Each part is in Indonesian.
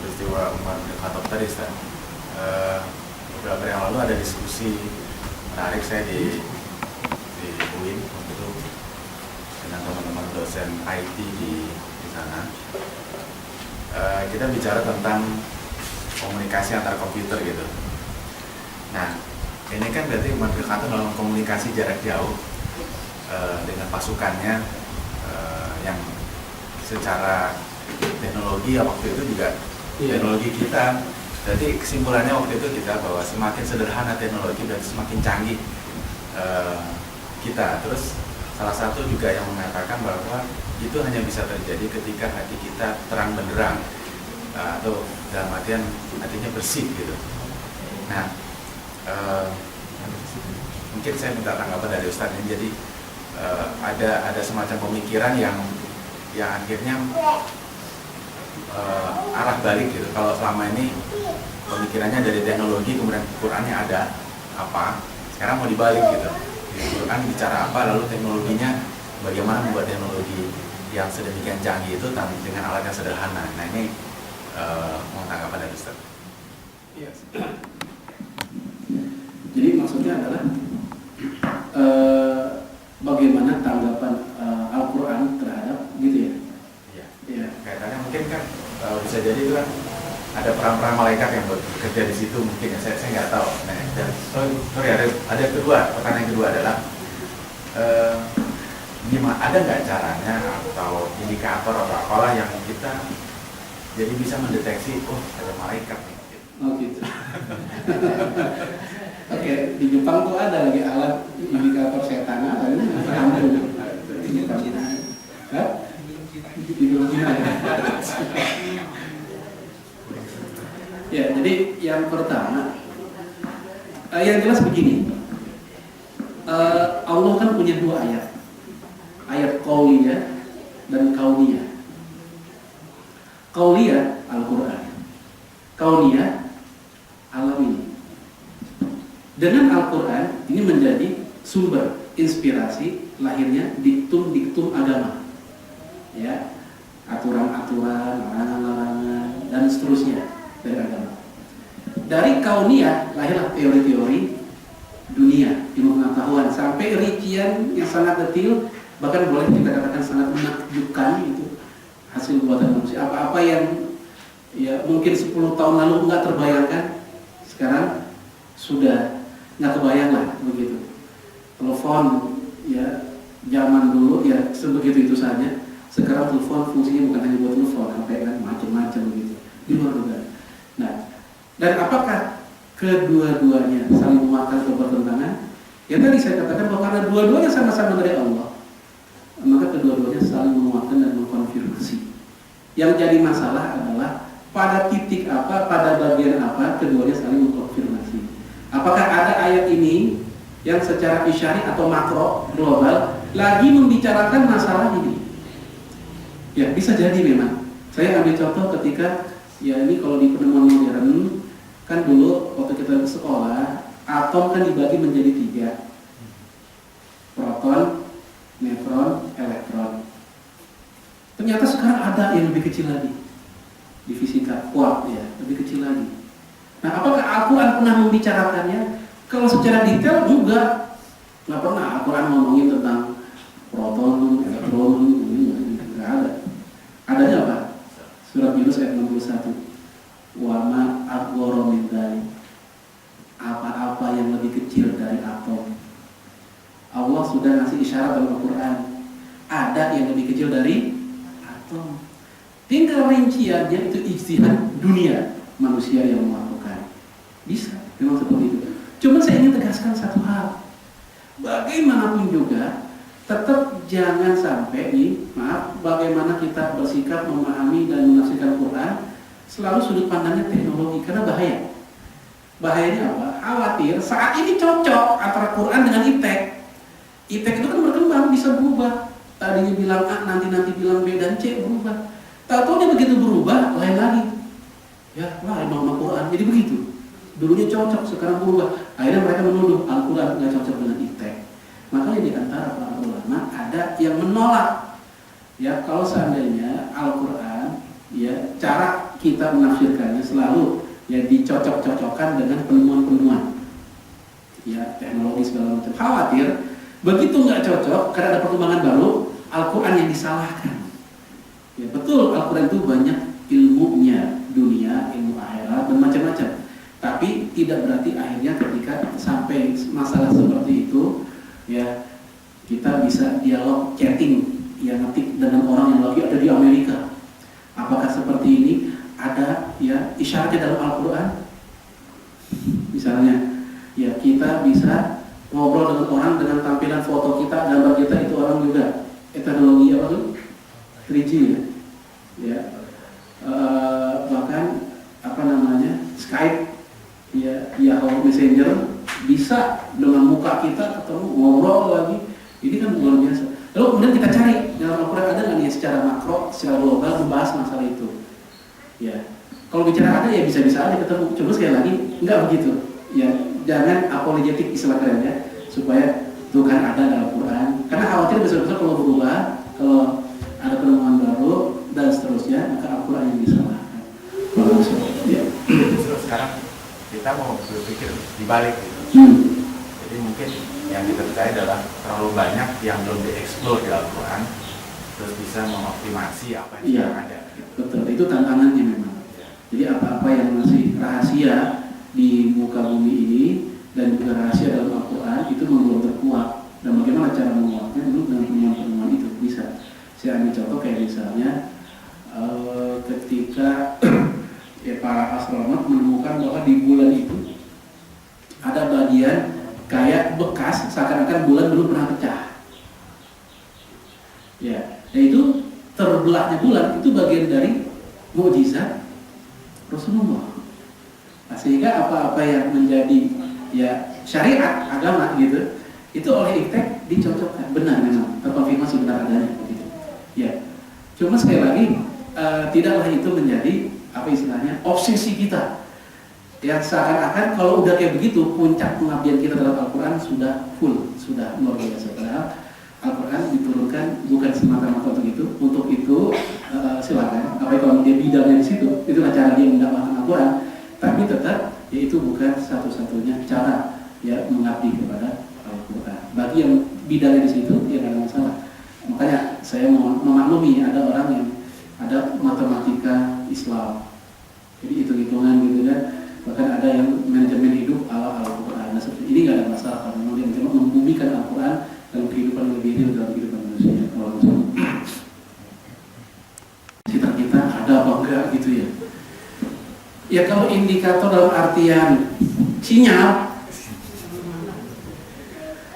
peristiwa Umar bin Khattab tadi, Ustaz. Beberapa hari yang lalu ada diskusi menarik saya di UIN waktu itu dengan teman-teman dosen IT di sana. Kita bicara tentang komunikasi antar komputer gitu. Nah, ini kan berarti Umar bin Khattab dalam komunikasi jarak jauh dengan pasukannya yang secara teknologi waktu itu juga teknologi kita. Jadi kesimpulannya waktu itu kita bahwa semakin sederhana teknologi dan semakin canggih kita. Terus salah satu juga yang mengatakan bahwa itu hanya bisa terjadi ketika hati kita terang benderang, atau dalam artian hatinya bersih gitu. Nah, mungkin saya minta tanggapan dari Ustadz ini. Jadi ada semacam pemikiran yang akhirnya arah balik gitu. Kalau selama ini pemikirannya dari teknologi, kemudian Qurannya ada apa, sekarang mau dibalik gitu. Di Quran bicara apa, lalu teknologinya bagaimana membuat teknologi yang sedemikian canggih itu dengan alat yang sederhana. Nah, ini mau tanggapan dari Ustaz. Iya. Jadi maksudnya adalah bagaimana tanggapan Al-Quran terhadap gitu ya? Iya. Iya. Kaitannya mungkin kan bisa jadi itu kan ada perang-perang malaikat yang bekerja di situ mungkin ya, saya nggak tahu. Nah, dan sorry ada pertanyaan yang kedua adalah gimana, ada nggak caranya atau indikator atau apalah yang kita jadi bisa mendeteksi ada malaikat nih? Oh gitu. Oke, di Jepang tuh ada lagi alat indikator setan ada ini. Hah? Di film Cina ya. Ya, jadi yang pertama, yang jelas begini, Allah kan punya dua ayat qauliyah dan kauniyah. Qauliyah Al-Quran, kauniyah alam ini. Dengan Al-Quran ini menjadi sumber inspirasi lahirnya diktum-diktum agama, ya, aturan-aturan, larangan-larangan dan seterusnya dari agama. Dari kauniyah lahirlah teori-teori dunia, ilmu pengetahuan, sampai rincian yang sangat detail, bahkan boleh kita katakan sangat menakjubkan itu hasil buatan manusia. Apa-apa yang ya mungkin 10 tahun lalu nggak terbayangkan, sekarang sudah nggak kebayang lah begitu. Telepon ya zaman dulu ya sebegitu itu saja. Sekarang telepon fungsinya bukan hanya buat telepon, sampai kan macam-macam begitu di luar dugaan. Nah, dan apakah kedua-duanya saling menguatkan atau bertentangan? Ya tadi saya katakan bahwa karena dua-duanya sama-sama dari Allah, maka kedua-duanya saling menguatkan dan mengkonfirmasi. Yang jadi masalah adalah pada titik apa, pada bagian apa keduanya saling mengkonfirmasi. Apakah ada ayat ini yang secara isyari atau makro global lagi membicarakan masalah ini? Ya bisa jadi memang. Saya ambil contoh ketika ya ini kalau di penemuan modern kan dulu waktu kita ke sekolah atom kan dibagi menjadi 3, proton, neutron, elektron. Ternyata sekarang ada yang lebih kecil lagi di fisika, kuat ya, lebih kecil lagi. Nah, apakah Al-Quran pernah membicarakannya? Kalau secara detail juga nggak pernah Al-Quran ngomongin tentang proton, elektron, nggak ada. Adanya apa? Surat Yunus ayat 61. Wa ma asghara min dzalik. Apa-apa yang lebih kecil dari atom. Allah sudah ngasih isyarat dalam Al-Quran. Ada yang lebih kecil dari atom. Tinggal rinciannya itu ijtihad dunia manusia yang melakukan. Bisa, memang seperti itu. Cuma saya ingin tegaskan satu hal. Bagaimanapun juga, tetap jangan sampai bagaimana kita bersikap memahami dan menafsirkan Quran selalu sudut pandangnya teknologi, karena bahaya. Bahayanya apa? Khawatir saat ini cocok antara Quran dengan iptek. Iptek itu kan berkembang, bisa berubah. Tadinya bilang A, nanti bilang B dan C, berubah. Tahu-tahu begitu berubah, lain lagi. Ya, lain sama Quran. Jadi begitu. Dulunya cocok, sekarang berubah. Akhirnya mereka menuduh Al-Quran nggak cocok dengan iptek. Makanya di antara para ulama ada yang menolak. Ya, kalau seandainya Al-Quran, ya cara kita menafsirkannya selalu ya dicocok-cocokkan dengan penemuan-penemuan ya teknologi segala macam. Khawatir begitu nggak cocok karena ada perkembangan baru, Al-Quran yang disalahkan. Ya betul, Al-Quran itu banyak ilmunya, dunia, ilmu akhirat dan macam-macam. Tapi tidak berarti akhirnya ketika sampai masalah seperti itu ya kita bisa dialog chatting yang ngetik dengan orang yang lagi ada di Amerika. Apakah seperti ini? Ada ya isyaratnya dalam Al-Quran. Misalnya ya kita bisa ngobrol dengan orang dengan tampilan foto kita, gambar kita itu orang juga. Teknologi apa tuh? 3G ya. Ya. Bahkan apa namanya? Skype ya, Yahoo Messenger bisa dengan muka kita ketemu ngobrol lagi. Ini kan luar biasa. Lalu kemudian kita cari dalam Al-Quran ada nggak nih secara makro, secara global membahas masalah itu. Ya, kalau bicara ada ya bisa-bisa aja ketemu. Cuma sekali lagi nggak begitu. Ya, jangan apologetik istilah keren ya, supaya Tuhan ada dalam Al-Quran. Karena khawatir besok-besok kalau berubah, kalau ada penemuan baru dan seterusnya, maka Al-Quran yang disalahkan. Ya. Justru sekarang kita mau berpikir dibalik gitu. Jadi mungkin yang kita percaya adalah terlalu banyak yang belum dieksplor di Al-Quran, terus bisa mengoptimasi apa yang ada. Gitu. Betul, itu tantangannya memang. Jadi apa-apa yang masih rahasia di muka bumi ini dan juga rahasia dalam Al-Quran itu belum terkuak. Dan bagaimana cara menguatnya dulu dengan penemuan-penemuan itu bisa. Saya ambil contoh kayak misalnya ketika ya, para astronom menemukan bahwa di bulan itu ada bagian kayak bekas seakan-akan bulan belum pernah pecah. Ya, dan itu terbelahnya bulan itu bagian dari mukjizat Rasulullah. Nah, sehingga apa-apa yang menjadi ya syariat agama gitu, itu oleh iptek dicocokkan, benar memang terkonfirmasi benar adanya begitu. Ya, cuma sekali lagi tidaklah itu menjadi apa istilahnya obsesi kita. Ya seakan-akan kalau udah kayak begitu puncak pengabdian kita dalam Al-Quran sudah full, sudah luar biasa. Padahal Al-Quran diturunkan bukan semata-mata untuk itu silakan. Apa kalau dia bidangnya di situ, itulah cara dia mendapatkan Al-Quran. Tapi tetap, ya itu bukan satu-satunya cara ya mengabdi kepada Al-Quran. Bagi yang bidangnya di situ, ya nggak ada masalah. Makanya saya memaklumi ada orang yang ada matematika Islam, jadi hitung-hitungan gitu kan. Bahkan ada yang manajemen hidup ala Al-Quran. Nah, ini nggak ada masalah kalau memang dia mencoba membumikan Al-Quran dalam kehidupan lebih real dalam kehidupan manusia. Sekitar kita ada apa enggak gitu ya? Ya kalau indikator dalam artian sinyal,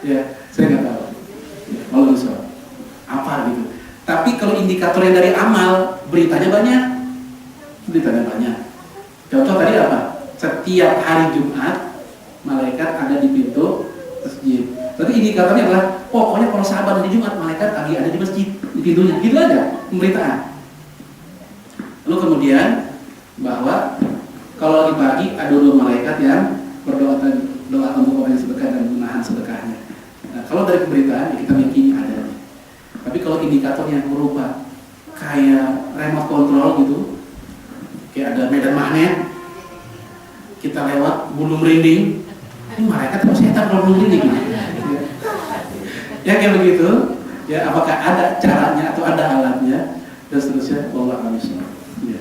ya saya nggak tahu. Ya, kalau misal apa gitu. Tapi kalau indikator yang dari amal, beritanya banyak. Contoh tadi apa? Setiap hari Jumat malaikat ada di pintu masjid. Berarti indikatornya adalah pokoknya kalau sahabat di Jumat malaikat lagi ada di masjid di pintunya. Gitu aja pemberitaan. Lalu kemudian bahwa kalau lagi pagi ada 2 malaikat yang berdoa untuk orang yang sedekah dan menahan sedekahnya. Nah, kalau dari pemberitaan ya kita meyakini ada. Tapi kalau indikator yang berupa kayak remote control gitu, kayak ada medan magnet, kita lewat bulu merinding, ini malaikat atau setan kalau bulu merinding? Ya kayak begitu, ya apakah ada caranya atau ada alatnya dan seterusnya? Wallahu a'lam. Ya.